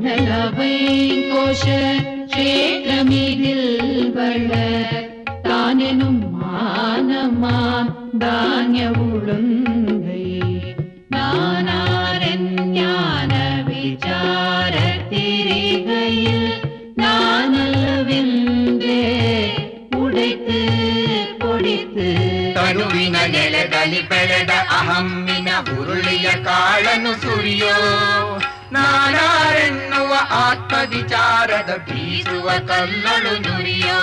மணலவைங்கோஷ க்ஷேத்திரமிதில் வளர் தானெனும் மானமாம் தானிய உளுந்தை நானாரன் ஞான விசார திரிகையில் நானல்லவென்றே உடைத்து பொடித்து ತನುವಿನ ನೆಲದಲ್ಲಿ ಬೆಳೆದ ಅಹಮ್ಮಿನ ಉರುಳಿಯ ಕಾಳನು ಸುರಿಯೋ ನಾನಾರೆನ್ನುವ ಆತ್ಮ ವಿಚಾರದ ಬೀಸುವ ಕಲ್ಲಳು ನುರಿಯೋ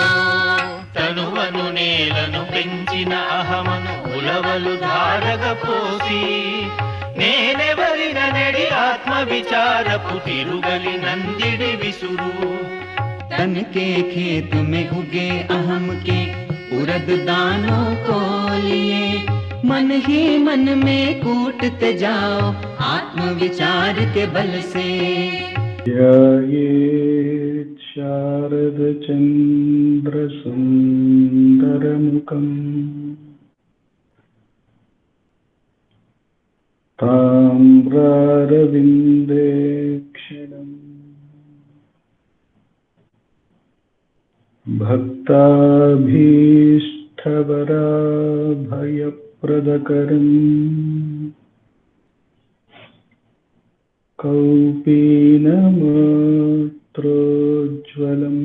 ತನುವನು ನೇಲನು పెంచిన అహమను ఉలవలు ధారగ పోసి నేనెవరిన నెడి ఆత్మ విచారపు తిరుగలి నందిడి విసురు तन के खेत में उगे अहम के उरद दानों को लिए मन ही मन में कूटते जाओ आत्म विचार के बल से। ध्यायेत् शारद चंद्र सुंदर मुखम ताम्रारविंदेक्षणम् भक्ताभीष्टवराभयप्रदकरम् कौपीनमात्रोज्ज्वलम्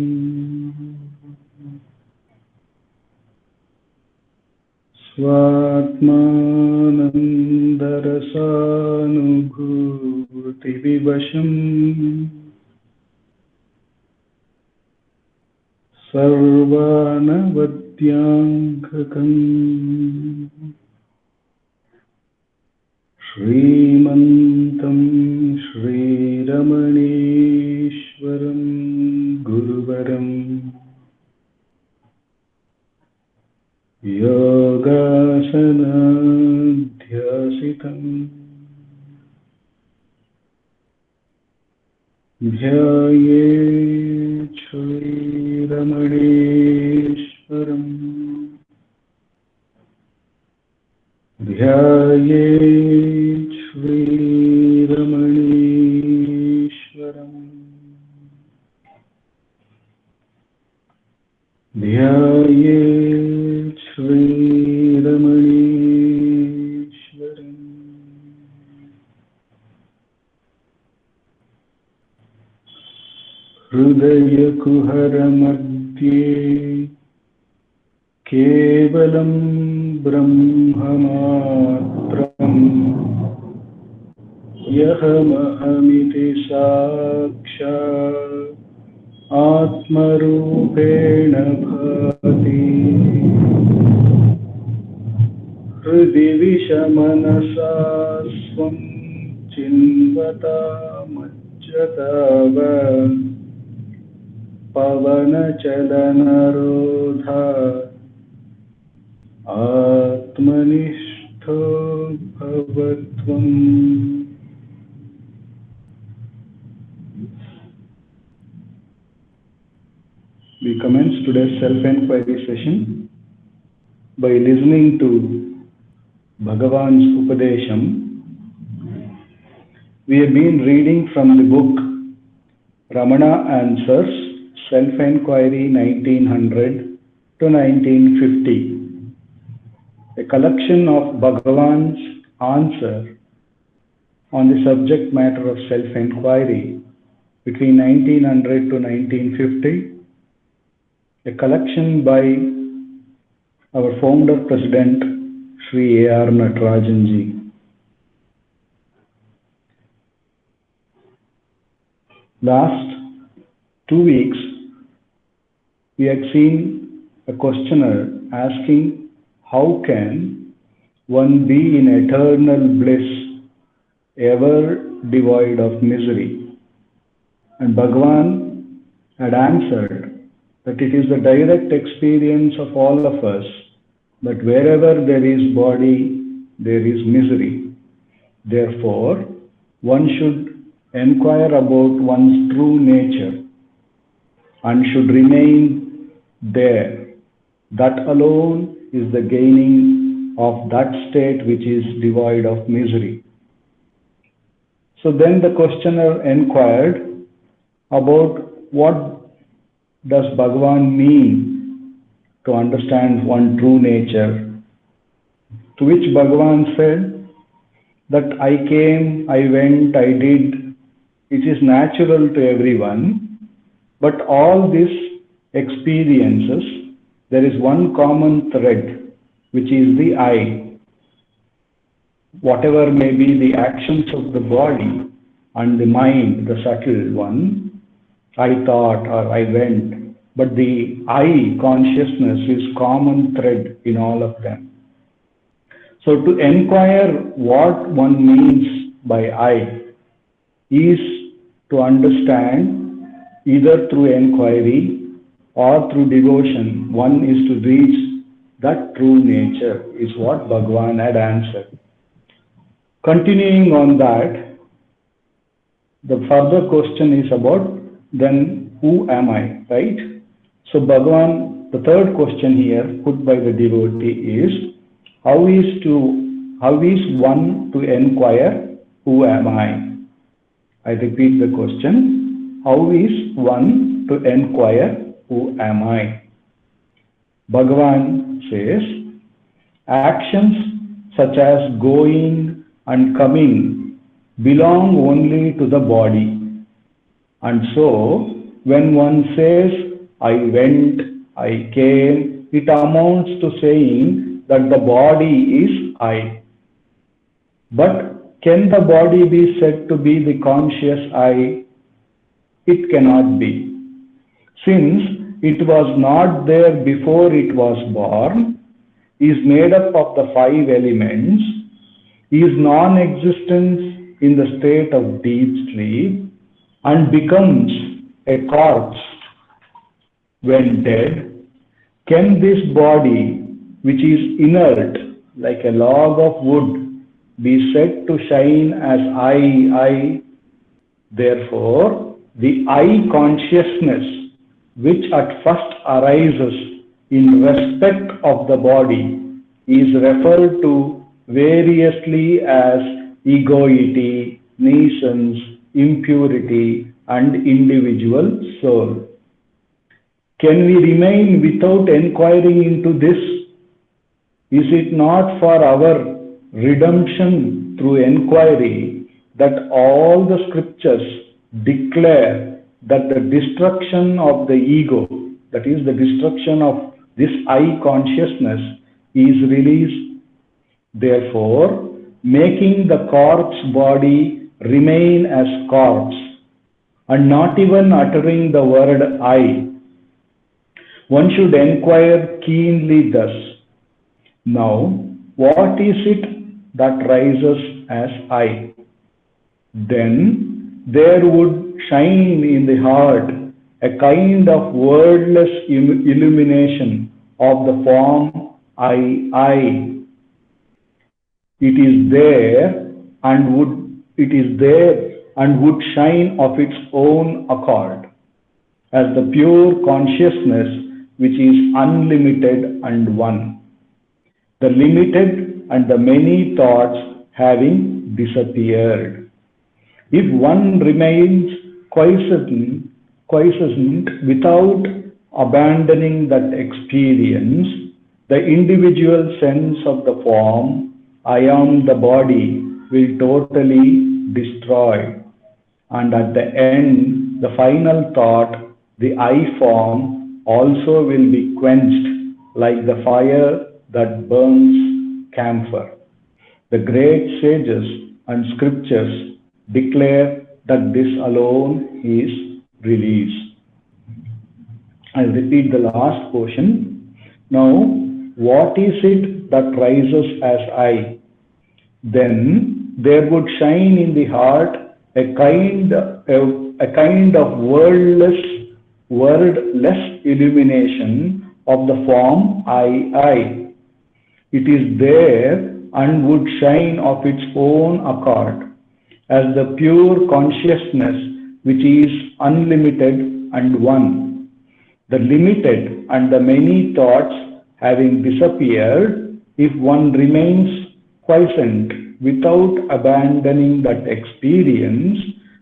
स्वात्मानन्दरसानुभूतिविवशम् सर्वानवद्याङ्गकम् श्रीमन्तं श्रीरमणीश्वरं गुरुवरं योगासनाध्यासितं ध्यायेत् श्रीरमणीश्वरम् ध्यायेत् श्रीरमणीश्वरम् ध्यायेत् श्रीरमणीश्वरम् हृदयकुहरमध्ये केवलं ब्रह्ममात्रम् यहमहमिति साक्षात् आत्मरूपेण भाति हृदि विषमनसा स्वं चिन्वतामज्जतावत् पवनचलनरोधा आत्मनिष्ठो भवत्वम्। We commence today's self-inquiry session by listening to Bhagavan's Upadesham. We have been reading from the book Ramana Answers, Self-Inquiry 1900 to 1950, a collection of Bhagavan's answer on the subject matter of self-inquiry between 1900 to 1950, a collection by our founder president Sri A.R. Natarajan ji. Last 2 weeks, we had seen a questioner asking, how can one be in eternal bliss, ever devoid of misery? And Bhagavan had answered that it is the direct experience of all of us that wherever there is body, there is misery. Therefore, one should inquire about one's true nature and should remain there. That alone is the gaining of that state which is devoid of misery. So then the questioner inquired, about what does Bhagavan mean to understand one true nature, to which Bhagavan said that I came, I went, I did. It is natural to everyone, but all these experiences, there is one common thread, which is the I. Whatever may be the actions of the body and the mind, the subtle one, I thought or I went, but the I consciousness is common thread in all of them. So to inquire what one means by I is to understand either through inquiry or through devotion. One is to reach that true nature, is what Bhagavan had answered. Continuing on that, the further question is about then who am I, right? So Bhagavan, the third question here put by the devotee is, how is one to inquire who am I? I repeat the question, how is one to inquire who am I? Bhagavan says, actions such as going and coming belong only to the body. And so, when one says, I went, I came, it amounts to saying that the body is I. But can the body be said to be the conscious I? It cannot be. Since it was not there before it was born, is made up of the 5 elements, is non-existent in the state of deep sleep, and becomes a corpse when dead, can this body, which is inert like a log of wood, be said to shine as I? Therefore, the I consciousness, which at first arises in respect of the body, is referred to variously as egoity, nescience, impurity, and individual soul. Can we remain without inquiring into this? Is it not for our redemption through inquiry that all the scriptures declare that the destruction of the ego, that is the destruction of this I consciousness, is released? Therefore, making the corpse body remain as corpse and not even uttering the word I, one should inquire keenly thus. Now, what is it that rises as I? Then there would shine in the heart a kind of wordless illumination of the form I. It is there and would shine of its own accord as the pure consciousness which is unlimited and one, the limited and the many thoughts having disappeared. If one remains quiescent without abandoning that experience, the individual sense of the form, I am the body, will totally destroy. And at the end, the final thought, the I form, also will be quenched like the fire that burns camphor. The great sages and scriptures declare that this alone is release. I'll repeat the last portion. Now, what is it that rises as I? Then there would shine in the heart a kind of wordless illumination of the form I. It is there and would shine of its own accord as the pure consciousness which is unlimited and one. The limited and the many thoughts having disappeared, if one remains quiescent without abandoning that experience,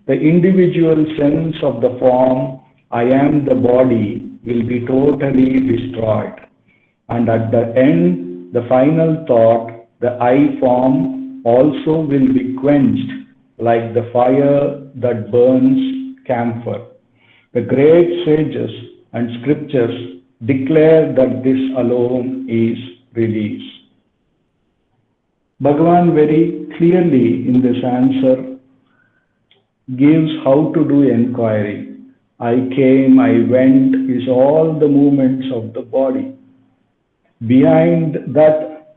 the individual sense of the form, I am the body, will be totally destroyed. And at the end, the final thought, the I form also will be quenched like the fire that burns camphor. The great sages and scriptures declare that this alone is release. Bhagavan very clearly in this answer gives how to do inquiry. I came, I went is all the movements of the body. Behind that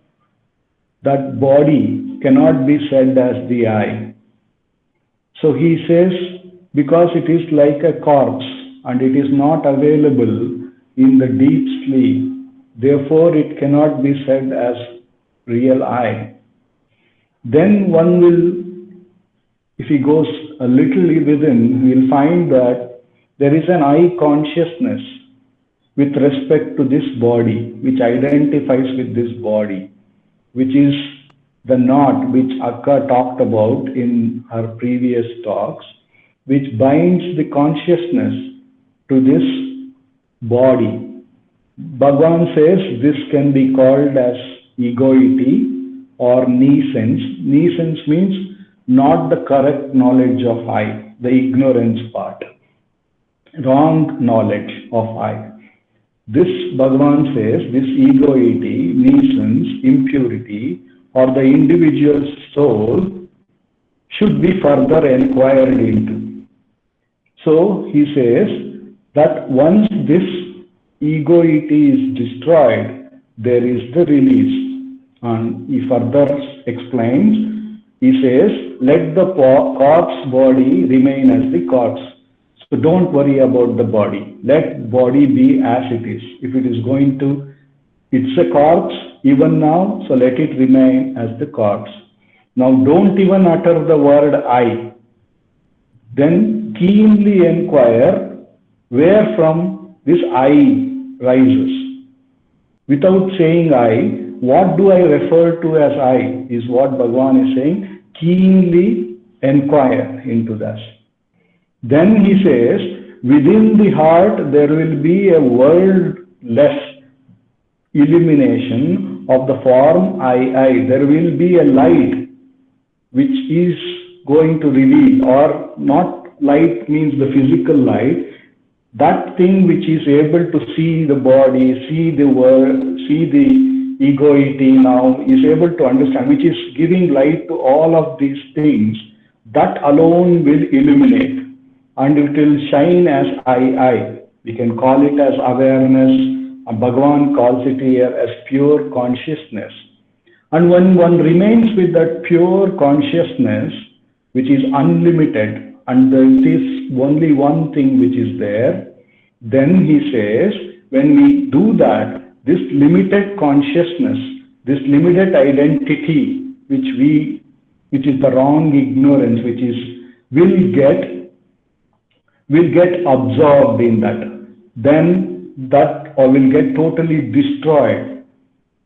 body cannot be said as the I. So he says, because it is like a corpse and it is not available in the deep sleep, therefore it cannot be said as real I. Then one will, if he goes a little within, he will find that there is an I consciousness with respect to this body, which identifies with this body, which is the knot which Akka talked about in her previous talks, which binds the consciousness to this body. Bhagavan says this can be called as egoity or nescience. Nescience means not the correct knowledge of I, the ignorance part, wrong knowledge of I. This Bhagavan says, this egoity, nescience, impurity, or the individual's soul should be further inquired into. So he says that once this egoity is destroyed, there is the release. And he further explains, he says, let the corpse body remain as the corpse. So don't worry about the body. Let body be as it is. If it is going to, it's a corpse even now, so let it remain as the corpse. Now don't even utter the word I. Then keenly inquire where from this I rises. Without saying I, what do I refer to as I is what Bhagavan is saying. Keenly inquire into this. Then he says, within the heart there will be a world-less illumination of the form I. There will be a light which is going to reveal, or not light means the physical light, that thing which is able to see the body, see the world, see the egoity now, is able to understand, which is giving light to all of these things, that alone will illuminate. And it will shine as I. We can call it as awareness, and Bhagavan calls it here as pure consciousness. And when one remains with that pure consciousness, which is unlimited, and there is only one thing which is there, then he says, when we do that, this limited consciousness, this limited identity, which is the wrong ignorance, which is, will get absorbed in that. Then that or will get totally destroyed.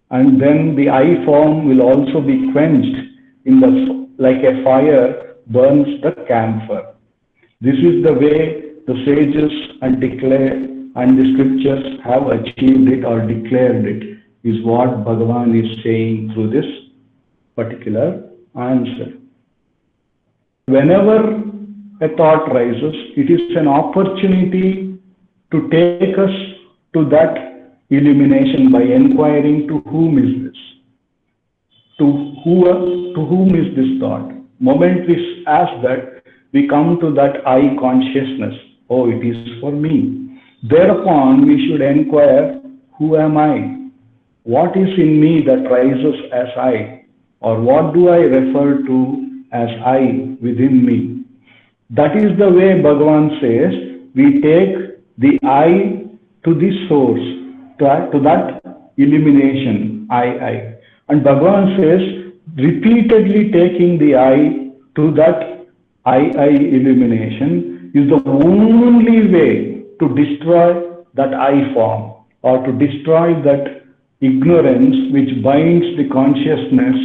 And then the I form will also be quenched in the, like a fire burns the camphor. This is the way the sages and the scriptures have achieved it or declared it, is what Bhagavan is saying through this particular answer. Whenever a thought rises, it is an opportunity to take us to that illumination by inquiring to whom is this? To whom is this thought? Moment we ask that, we come to that I consciousness. Oh, it is for me. Thereupon we should inquire, who am I? What is in me that rises as I? Or what do I refer to as I within me? That is the way Bhagavan says, we take the I to the source, to that illumination, I. And Bhagavan says, repeatedly taking the I to that I illumination is the only way to destroy that I form, or to destroy that ignorance which binds the consciousness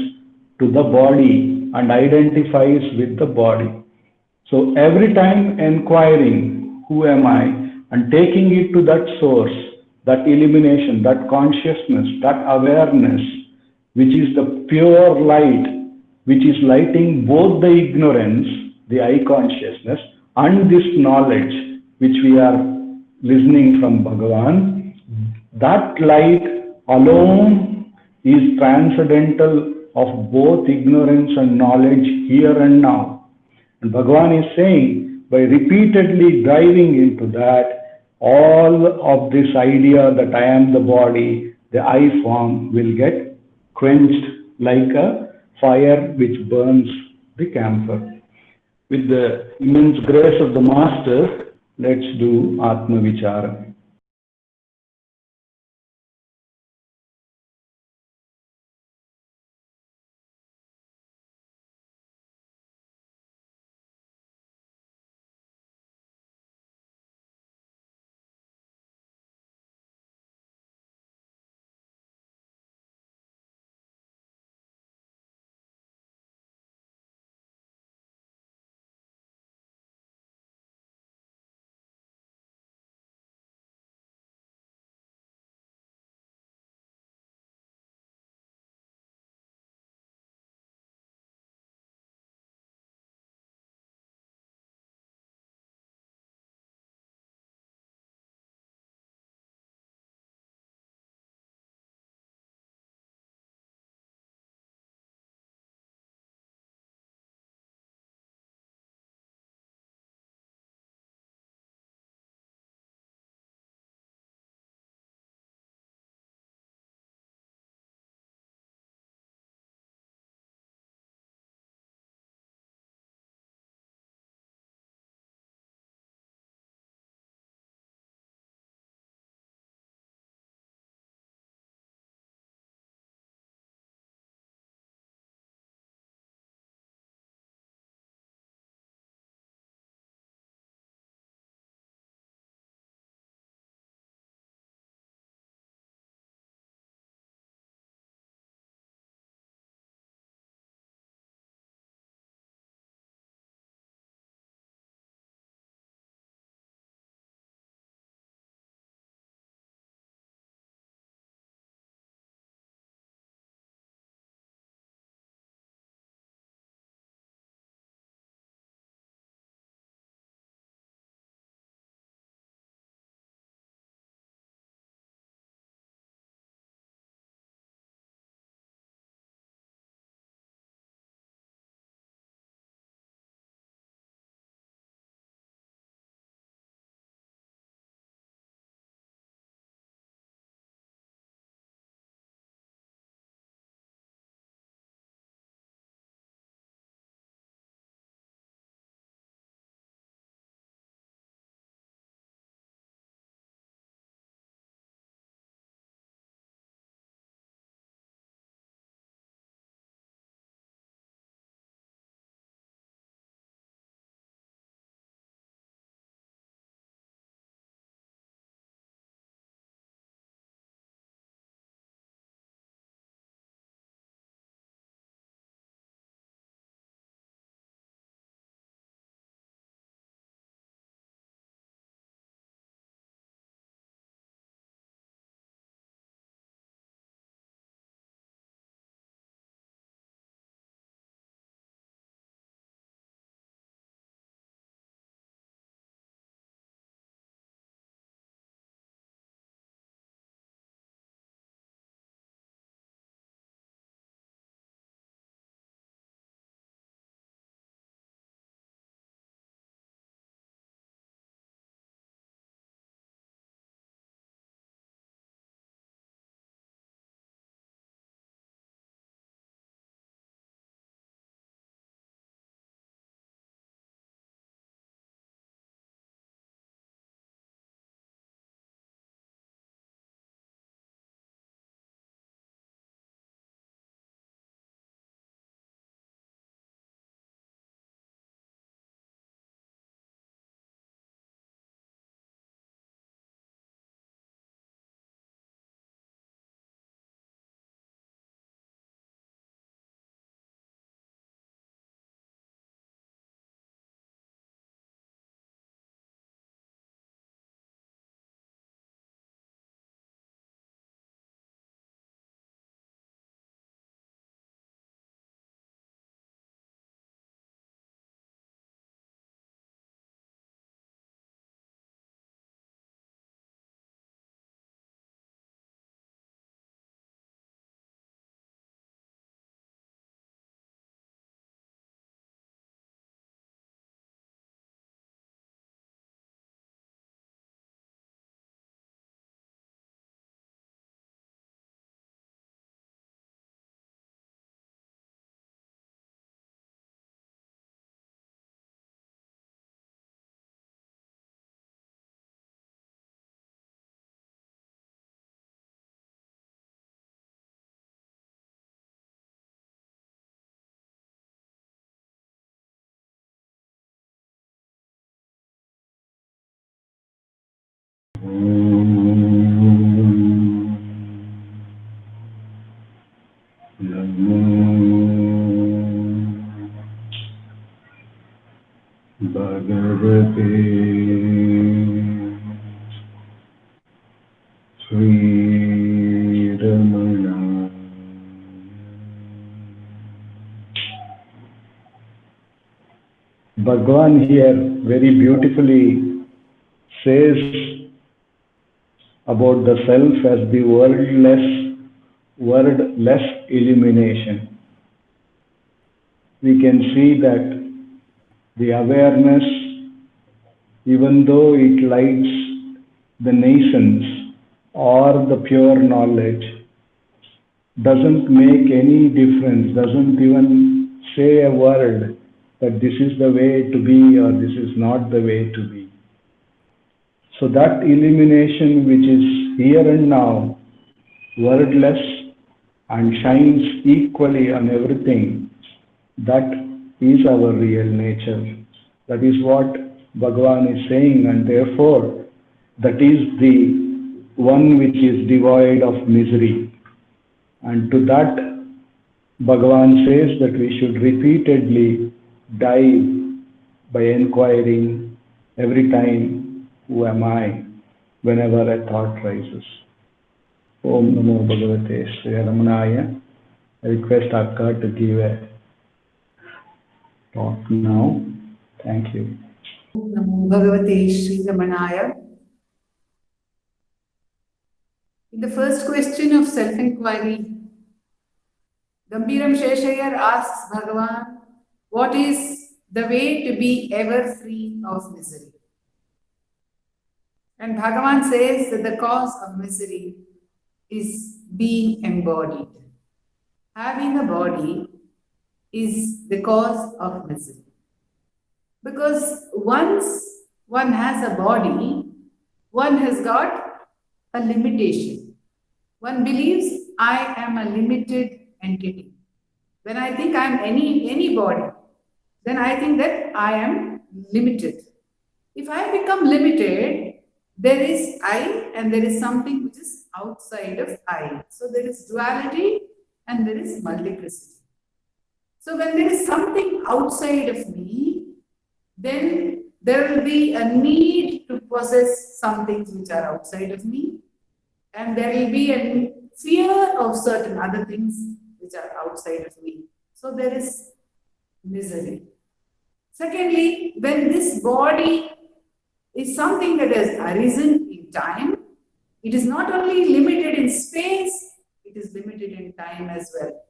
to the body and identifies with the body. So every time inquiring, who am I, and taking it to that source, that illumination, that consciousness, that awareness, which is the pure light, which is lighting both the ignorance, the I consciousness, and this knowledge, which we are listening from Bhagavan, that light alone is transcendental of both ignorance and knowledge here and now. And Bhagavan is saying, by repeatedly driving into that, all of this idea that I am the body, the I form, will get quenched like a fire which burns the camphor. With the immense grace of the Master, let's do Atma Vichara. Namaste Sri Ramana. Bhagavan here very beautifully says about the self as the wordless illumination. We can see that the awareness, even though it lights the nations or the pure knowledge, doesn't make any difference, doesn't even say a word that this is the way to be or this is not the way to be. So that illumination which is here and now, wordless and shines equally on everything, that is our real nature. That is what Bhagavan is saying, and therefore that is the one which is devoid of misery. And to that Bhagavan says that we should repeatedly dive by inquiring every time, who am I, whenever a thought rises. Om Namo Bhagavate Sri Ramanaya. I request Akka to give a talk now. Thank you. Namo Bhagavate Sri Ramanaya. In the first question of self-inquiry, Gambhiram Sheshayar asks Bhagavan, what is the way to be ever free of misery? And Bhagavan says that the cause of misery is being embodied. Having a body is the cause of misery. Because once one has a body, one has got a limitation. One believes, I am a limited entity. When I think I am any body, then I think that I am limited. If I become limited, there is I and there is something which is outside of I. So there is duality and there is multiplicity. So when there is something outside of me, then there will be a need to possess some things which are outside of me, and there will be a fear of certain other things which are outside of me. So there is misery. Secondly, when this body is something that has arisen in time, it is not only limited in space, it is limited in time as well.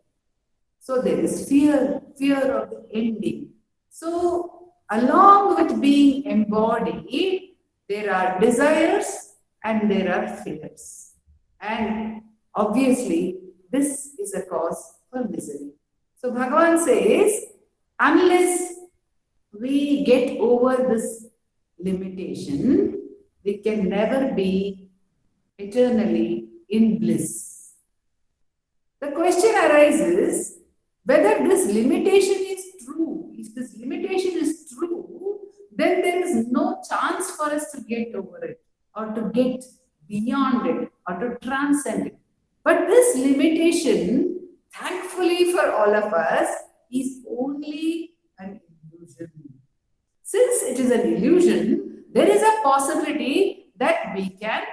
So there is fear of the ending. So along with being embodied, there are desires and there are fears. And obviously, this is a cause for misery. So Bhagavan says, unless we get over this limitation, we can never be eternally in bliss. The question arises whether this limitation is true. If this limitation is true, then there is no chance for us to get over it or to get beyond it or to transcend it. But this limitation, thankfully for all of us, is only an illusion. Since it is an illusion, there is a possibility that we can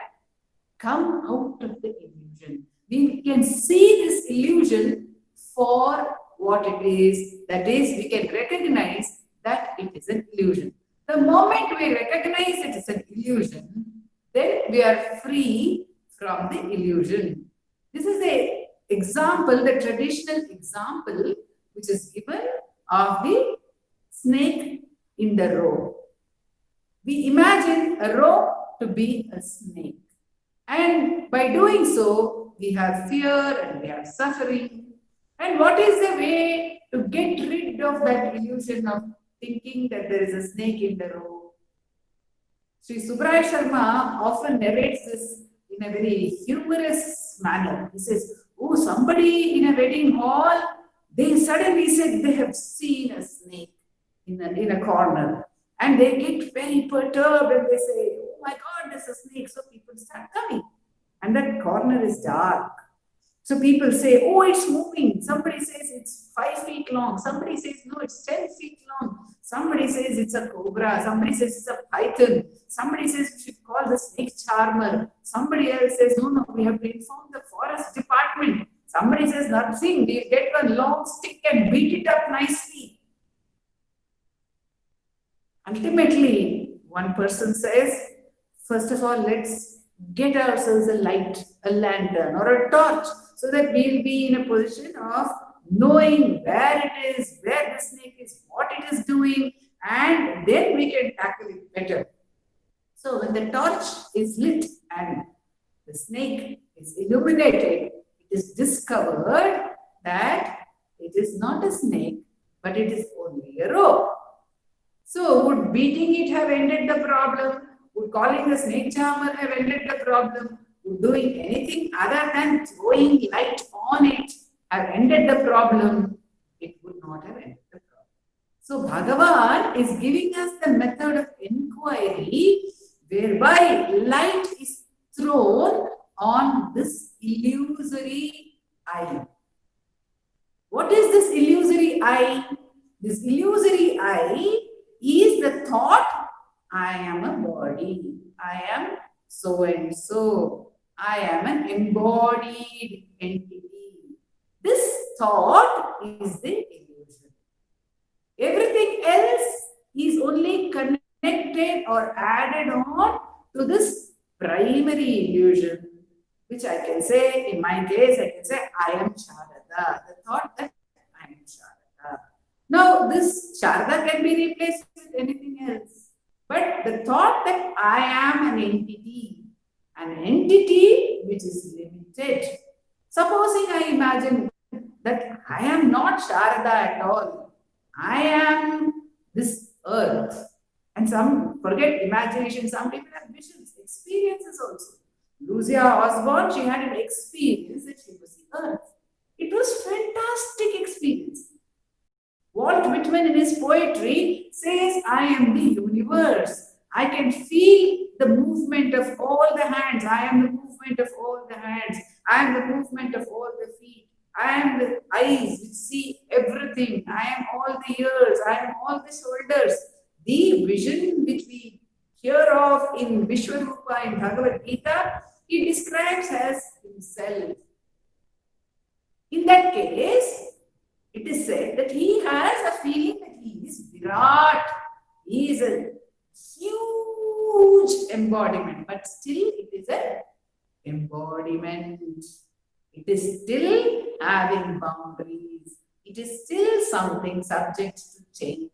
come out of the illusion. We can see this illusion for what it is. That is, we can recognize that it is an illusion. The moment we recognize it is an illusion, then we are free from the illusion. This is the example, the traditional example which is given of the snake in the rope. We imagine a rope to be a snake. And by doing so, we have fear and we have suffering. And what is the way to get rid of that illusion of thinking that there is a snake in the rope? Sri Subraya Sharma often narrates this in a very humorous manner. He says, oh, somebody in a wedding hall, they suddenly said they have seen a snake in a corner. And they get very perturbed and they say, oh my God, there's a snake. So people start coming. And that corner is dark. So people say, oh, it's moving. Somebody says it's 5 feet long. Somebody says, no, it's 10 feet long. Somebody says it's a cobra. Somebody says it's a python. Somebody says we should call the snake charmer. Somebody else says, no, no, we have to inform the forest department. Somebody says nothing. We get one long stick and beat it up nicely. Ultimately, one person says, first of all, let's get ourselves a light, a lantern or a torch, so that we'll be in a position of knowing where it is, where the snake is, what it is doing, and then we can tackle it better. So when the torch is lit and the snake is illuminated, it is discovered that it is not a snake, but it is only a rope. So would beating it have ended the problem? Would calling the snake charmer have ended the problem? Would doing anything other than throwing light on it have ended the problem? It would not have ended the problem. So Bhagavan is giving us the method of inquiry whereby light is thrown on this illusory eye. What is this illusory eye? This illusory eye is the thought, I am a body, I am so and so, I am an embodied entity. This thought is the illusion. Everything else is only connected or added on to this primary illusion, which I can say, in my case, I can say, I am Sharada. The thought that I am Sharada. Now, this Sharada can be replaced with anything else. But the thought that I am an entity which is limited. Supposing I imagine that I am not Sharada at all. I am this earth. And some forget imagination, some people have visions, experiences also. Lucia Osborne, she had an experience that she was the earth. It was fantastic experience. Walt Whitman in his poetry says, I am the universe. I can feel the movement of all the hands. I am the movement of all the hands. I am the movement of all the feet. I am the eyes which see everything. I am all the ears. I am all the shoulders. The vision which we hear of in Vishwarupa in Bhagavad Gita, he describes as himself. In that case, it is said that he has a feeling that he is Virat. He is a huge embodiment, but still it is an embodiment. It is still having boundaries. It is still something subject to change.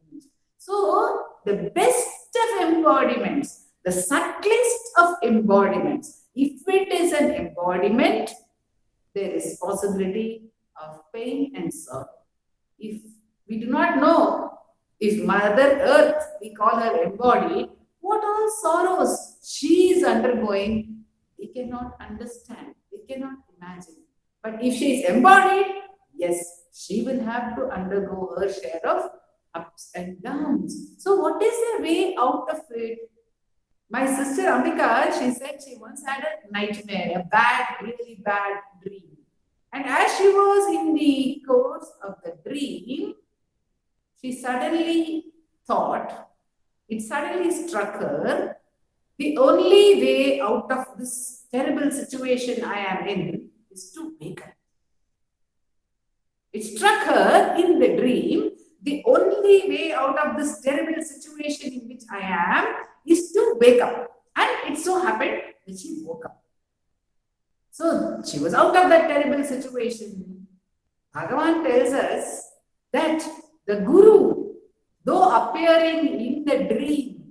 So, the best of embodiments, the subtlest of embodiments, if it is an embodiment, there is possibility of pain and sorrow. If we do not know, if Mother Earth, we call her embodied, what all sorrows she is undergoing, we cannot understand, we cannot imagine. But if she is embodied, yes, she will have to undergo her share of ups and downs. So what is the way out of it? My sister Ambika, she said she once had a nightmare, a bad, really bad dream. And as she was in the course of the dream, she suddenly thought, it suddenly struck her, the only way out of this terrible situation I am in is to wake up. It struck her in the dream, the only way out of this terrible situation in which I am is to wake up. And it so happened that she woke up. So she was out of that terrible situation. Bhagavan tells us that the Guru, though appearing in the dream,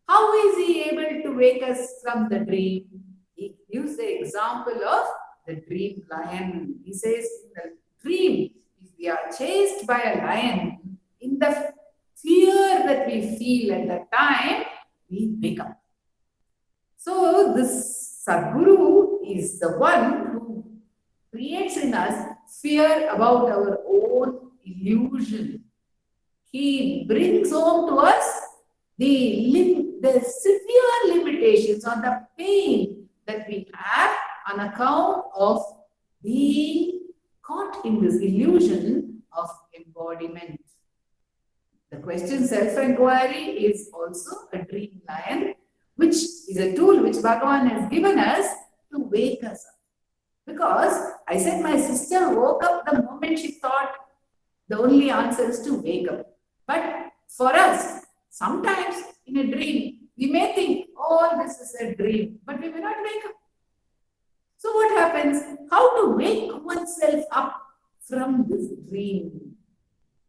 how is he able to wake us from the dream? He gives the example of the dream lion. He says in the dream, if we are chased by a lion, in the fear that we feel at that time, we wake up. So this Sadguru is the one who creates in us fear about our own illusion. He brings home to us the severe limitations or the pain that we have on account of being caught in this illusion of embodiment. The question self-inquiry is also a dream lion, which is a tool which Bhagavan has given us to wake us up. Because I said my sister woke up the moment she thought the only answer is to wake up. But for us, sometimes in a dream, we may think, oh, this is a dream, but we may not wake up. So what happens? How to wake oneself up from this dream?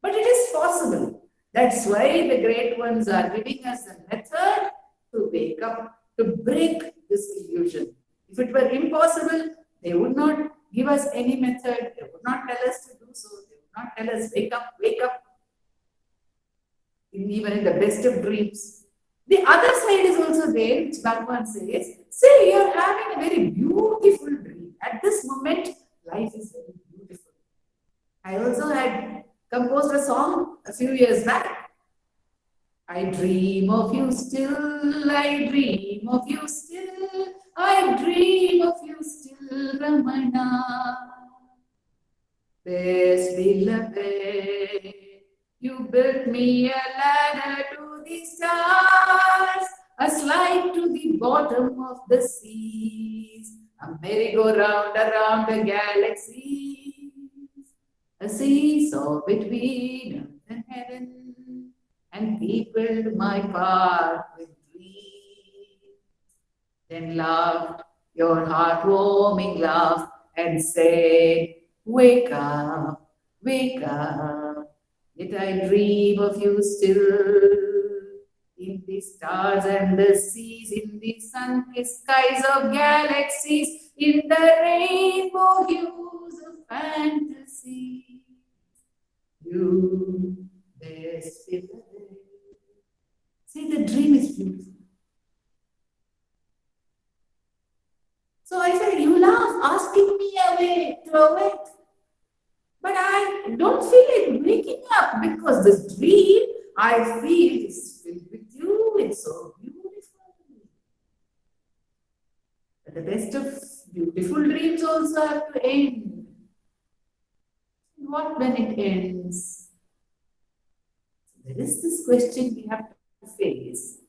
But it is possible. That's why the great ones are giving us a method to wake up, to break this illusion. If it were impossible, they would not give us any method. They would not tell us to do so. They would not tell us, wake up, wake up. Even in the best of dreams. The other side is also there, which Bhagavan says, say you're having a very beautiful dream. At this moment, life is very beautiful. I also had composed a song a few years back. I dream of you still, I dream of you still, I dream of you still, Ramana. Best beloved, you built me a ladder to the stars, a slide to the bottom of the seas, a merry-go-round around the galaxies, a seesaw between earth and heaven, and peopled my path with dreams. Then laughed your heart-warming laugh and said, wake up, wake up. Yet I dream of you still, in the stars and the seas, in the sun-kissed skies of galaxies, in the rainbow hues of fantasy. You, best beloved. See, the dream is beautiful. So I said, you laugh, asking me to awake. But I don't feel like waking up because this dream I feel is filled with you. It's so beautiful. But the best of beautiful dreams also have to end. What when it ends? There is this question we have to face.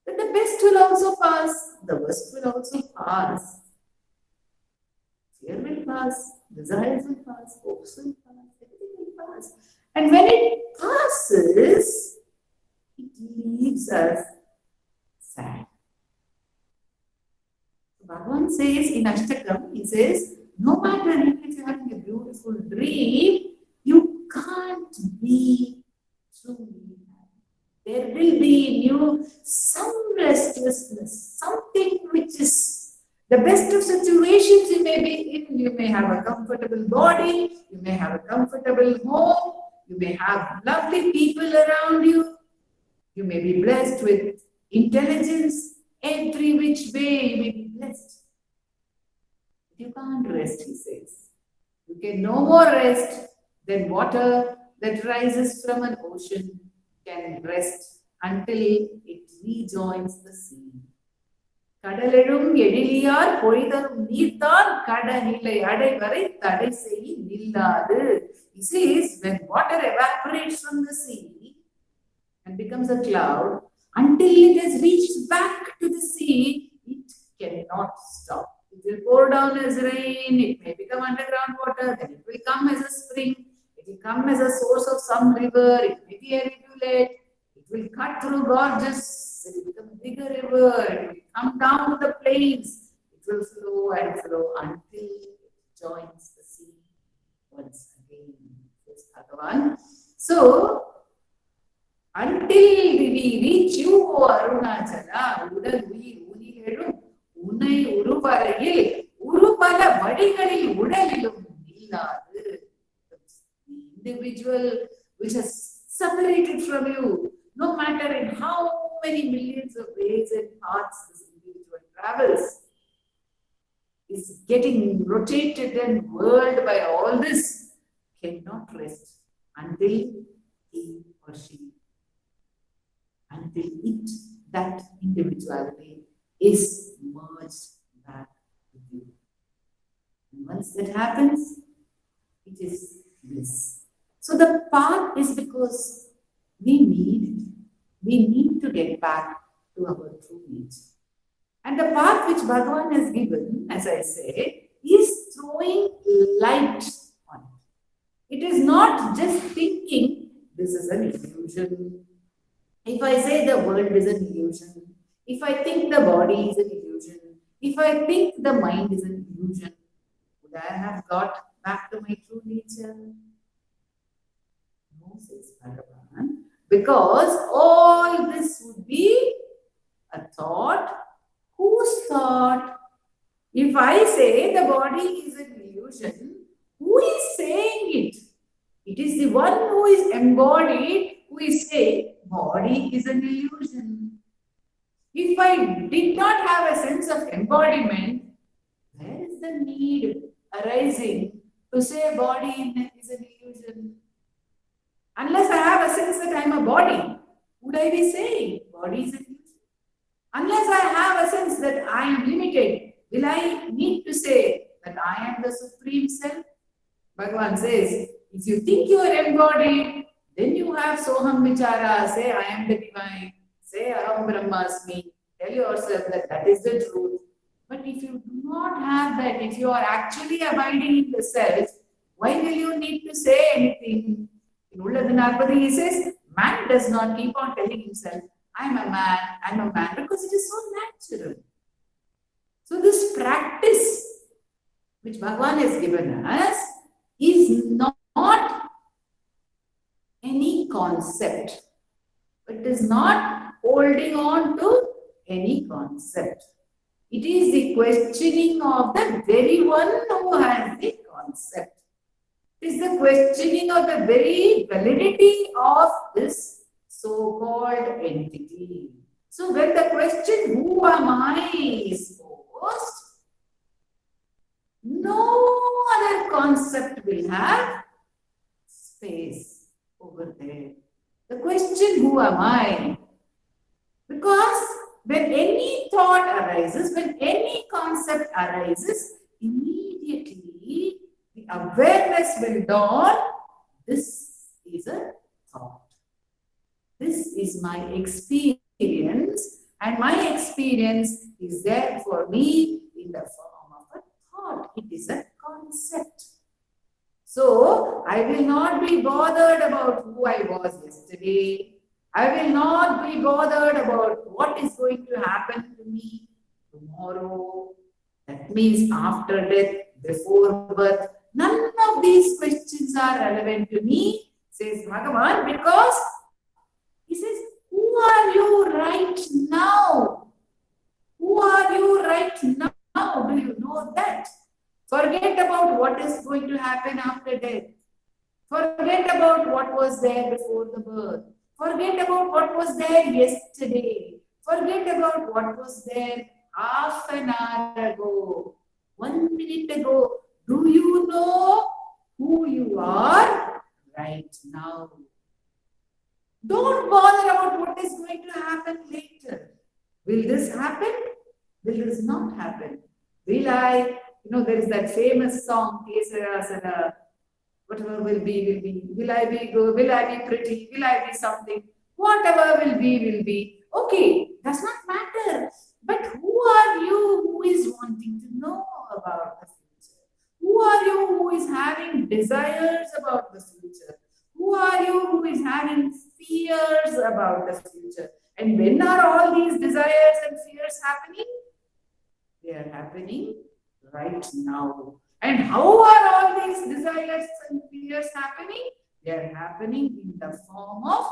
That the best will also pass, the worst will also pass. Fear will pass, desires will pass, hopes will pass, everything will pass. And when it passes, it leaves us sad. Bhagavan says in Ashtakam, he says, no matter if you're having a beautiful dream, you can't be truly happy. There will be some restlessness, something which is the best of situations you may be in. You may have a comfortable body, you may have a comfortable home, you may have lovely people around you, you may be blessed with intelligence, every which way you may be blessed. You can't rest, he says. You can no more rest than water that rises from an ocean can rest until it rejoins the sea. கடலெழும் எழிலியார் பொழிதரும் நீர்த்தான் கடநிலை அடைவரை தடை செய் நில்லாது. He says, when water evaporates from the sea and becomes a cloud, until it has reached back to the sea, it cannot stop. It will pour down as rain, it may become underground water, then it will come as a spring, it will come as a source of some river, it may be a rivulet, it will cut through gorges, it will become a bigger river, it will come down to the plains, it will flow and flow until it joins the sea once again. Says Bhagavan. So, until we reach you, O Arunachala, Udal Uir Unilelum, Unai Uruparayil, Urupala Vadigalil Udalilum Nilladu. The individual which has separated from you, no matter in how many millions of ways and paths this individual travels, is getting rotated and whirled by all this, cannot rest until he or she, until it, that individuality, is merged back with you. And once that happens, it is bliss. So the path is because we need it. We need to get back to our true nature. And the path which Bhagavan has given, as I say, is throwing light on it. It is not just thinking this is an illusion. If I say the world is an illusion, if I think the body is an illusion, if I think the mind is an illusion, would I have got back to my true nature? No, says Bhagavan, because all this would be a thought. Whose thought? If I say the body is an illusion, who is saying it? It is the one who is embodied who is saying body is an illusion. If I did not have a sense of embodiment, where is the need arising to say body is an illusion? Unless I have a sense that I am a body, would I be saying body is an illusion? Unless I have a sense that I am limited, will I need to say that I am the Supreme Self? Bhagavan says, if you think you are embodied, then you have Soham Vichara, say I am the divine, say Aham Brahmasmi, tell yourself that that is the truth. But if you do not have that, if you are actually abiding in the self, why will you need to say anything? In Ulladhanarpadi, he says, man does not keep on telling himself, I'm a man, because it is so natural. So this practice which Bhagavan has given us is not any concept. It is not holding on to any concept. It is the questioning of the very one who has the concept. It is the questioning of the very validity of this so-called entity. So when the question, who am I, is posed, no other concept will have space over there. The question, who am I? Because when any thought arises, when any concept arises, immediately the awareness will dawn, this is a thought. This is my experience, and my experience is there for me in the form of a thought. It is a concept. So, I will not be bothered about who I was yesterday. I will not be bothered about what is going to happen to me tomorrow. That means after death, before birth. None of these questions are relevant to me, says Bhagavan, because he says, who are you right now? Who are you right now? Do you know that? Forget about what is going to happen after death. Forget about what was there before the birth. Forget about what was there yesterday. Forget about what was there half an hour ago, 1 minute ago. Do you know who you are right now? Don't bother about what is going to happen later. Will this happen? Will this not happen? Will I, there is that famous song, Kesara, whatever will be. Will I be good? Will I be pretty? Will I be something? Whatever will be. Okay, does not matter. But who are you who is wanting to know about the future? Who are you who is having desires about the future? Who are you who is having fears about the future? And when are all these desires and fears happening? They are happening right now. And how are all these desires and fears happening? They are happening in the form of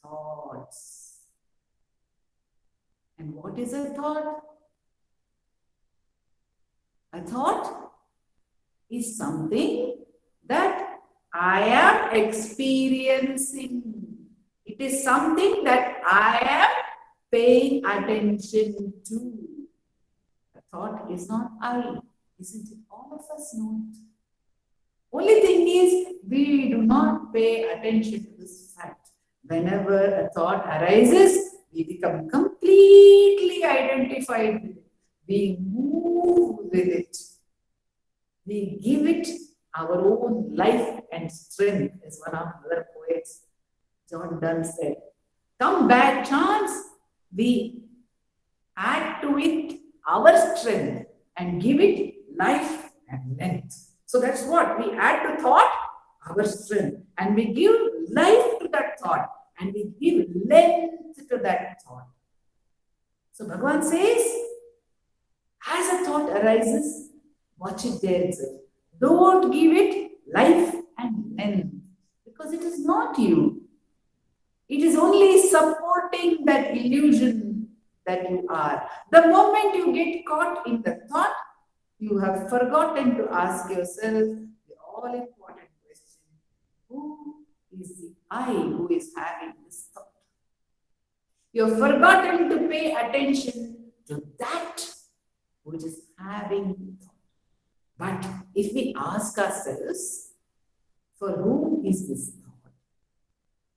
thoughts. And what is a thought? A thought is something that I am experiencing. It is something that I am paying attention to. A thought is not I. Isn't it? All of us know it. Only thing is, we do not pay attention to this fact. Whenever a thought arises, we become completely identified with it. We move with it. we give it our own life and strength, as one of other poets, John Donne, said. Come bad chance, we add to it our strength and give it life and length. So that's what we add to thought, our strength, and we give life to that thought, and we give length to that thought. So Bhagavan says, as a thought arises, watch it there itself. Don't give it life and length, because it is not you. It is only supporting that illusion that you are. The moment you get caught in the thought, you have forgotten to ask yourself the all-important question: who is the I who is having this thought? You have forgotten to pay attention to that which is having the thought. But if we ask ourselves, for whom is this thought?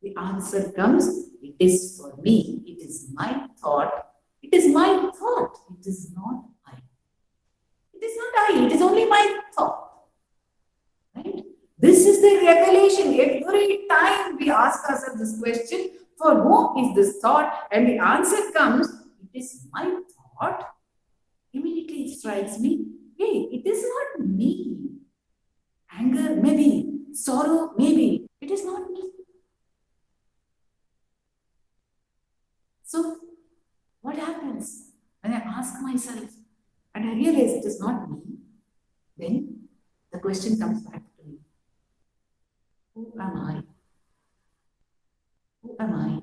The answer comes, it is for me. It is my thought. It is my thought. It is not I. It is not I. It is only my thought. Right? This is the revelation. Every time we ask ourselves this question, for whom is this thought? And the answer comes, it is my thought. Immediately it strikes me, hey, it is not me. Anger, maybe. Sorrow, maybe. It is not me. So, what happens when I ask myself and I realize it is not me? Then the question comes back to me. Who am I? Who am I?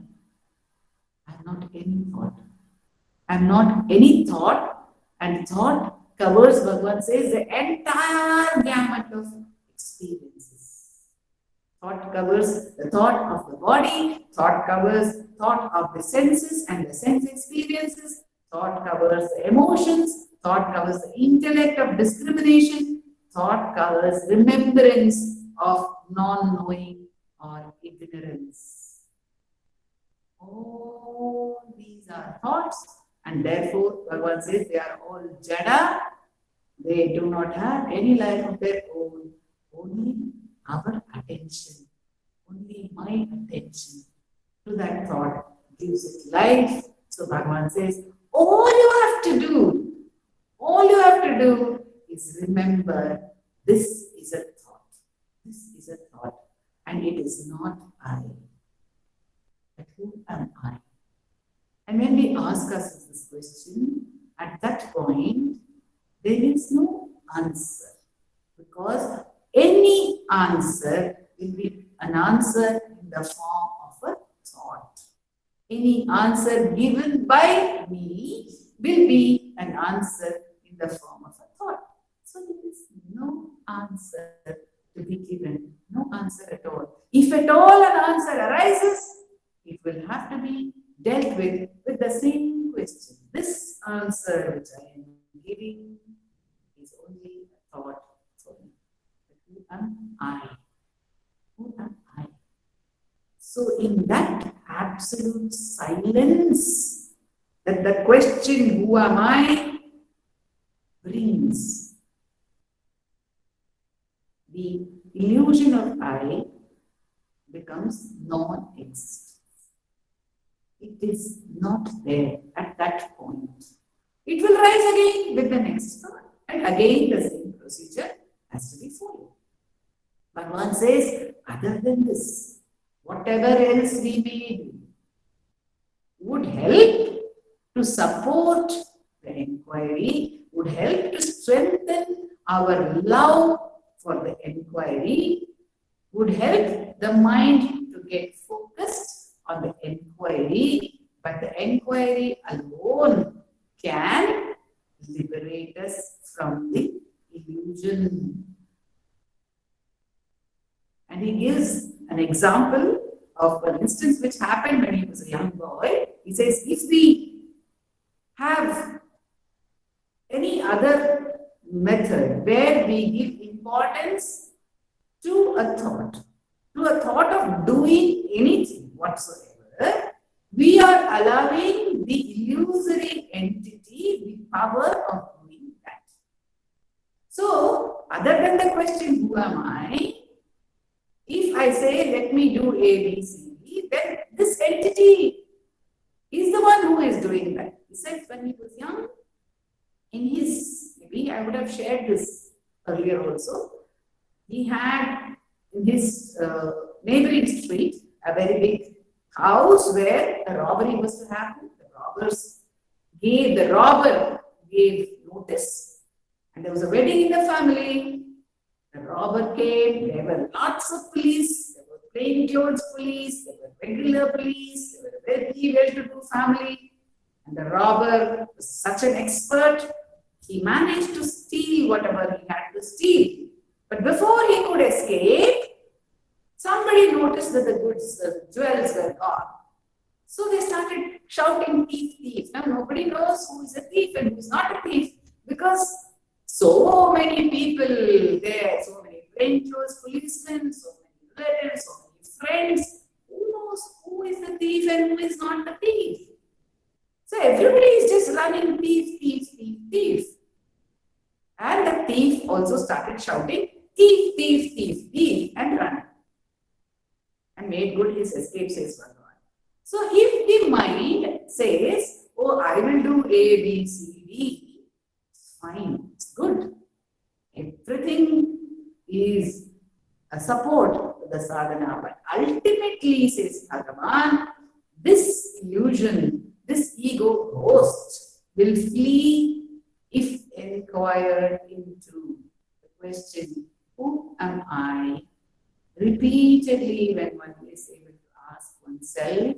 I am not any thought. I am not any thought, and thought covers, Bhagavan says, the entire gamut of experiences. Thought covers the thought of the body, thought covers thought of the senses and the sense experiences, thought covers the emotions, thought covers the intellect of discrimination, thought covers remembrance of non-knowing or ignorance. All these are thoughts, and therefore Bhagavan says they are all jada. They do not have any life of their own. Only our attention, only my attention to that thought gives it life. So Bhagavan says, all you have to do is remember, this is a thought. This is a thought, and it is not I. But who am I? And when we ask ourselves this question, at that point, there is no answer, because any answer will be an answer in the form of a thought. Any answer given by me will be an answer in the form of a thought. So there is no answer to be given, no answer at all. If at all an answer arises, it will have to be dealt with the same question. This answer which I am giving is only a thought for me. But who am I? Who am I? So in that absolute silence that the question, who am I, brings, the illusion of I becomes non-existent. It is not there at that point. It will rise again with the next thought, and again the same procedure has to be followed. Bhagavan says, other than this, whatever else we may do would help to support the inquiry, would help to strengthen our love for the inquiry, would help the mind to get focused on the inquiry, but the inquiry alone can liberate us from the illusion. And he gives an example of an instance which happened when he was a young boy. He says, if we have any other method where we give importance to a thought of doing anything whatsoever, we are allowing the illusory entity the power of doing that. So, Other than the question, who am I? If I say, let me do A, B, C, D, then this entity is the one who is doing that. He said when he was young, in his, maybe I would have shared this earlier also, he had in his neighboring street a very big house where a robbery was to happen. The robber gave notice, and there was a wedding in the family. The robber came, there were lots of police, there were plain clothes police, there were regular police, there were a very well-to-do family. And the robber was such an expert, he managed to steal whatever he had to steal. But before he could escape, somebody noticed that the goods, the jewels were gone. So they started shouting, thief, thief. Now nobody knows who is a thief and who is not a thief, because so many people there, so many plainclothes policemen, so many relatives, so many friends. Who knows who is the thief and who is not the thief? So everybody is just running thief, thief, thief, thief. And the thief also started shouting, thief, thief, thief, thief, and ran. And made good his escape, says Bhagavan. So if the mind says, oh, I will do A, B, C, D, it's fine, it's good. Everything is a support to the sadhana. But ultimately, says Bhagavan, this illusion, this ego ghost will flee if inquired into the question, who am I? Repeatedly, when one is able to ask oneself,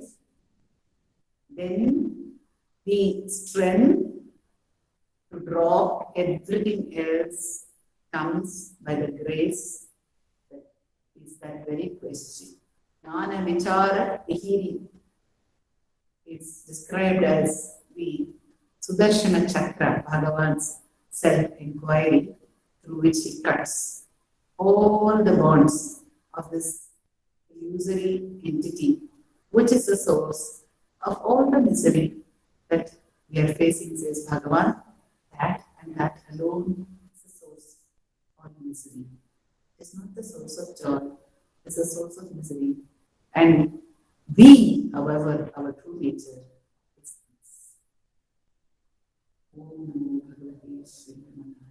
then the strength to drop everything else comes by the grace that is that very question. Jnana Vichara Vihiri is described as the Sudarshana Chakra, Bhagavan's self-inquiry, through which he cuts all the bonds of this illusory entity, which is the source of all the misery that we are facing, says Bhagavan. That and that alone is the source of misery. It is not the source of joy, it is the source of misery. And we, however, our true nature is this. Om Namo Bhagavate Sri Namaha.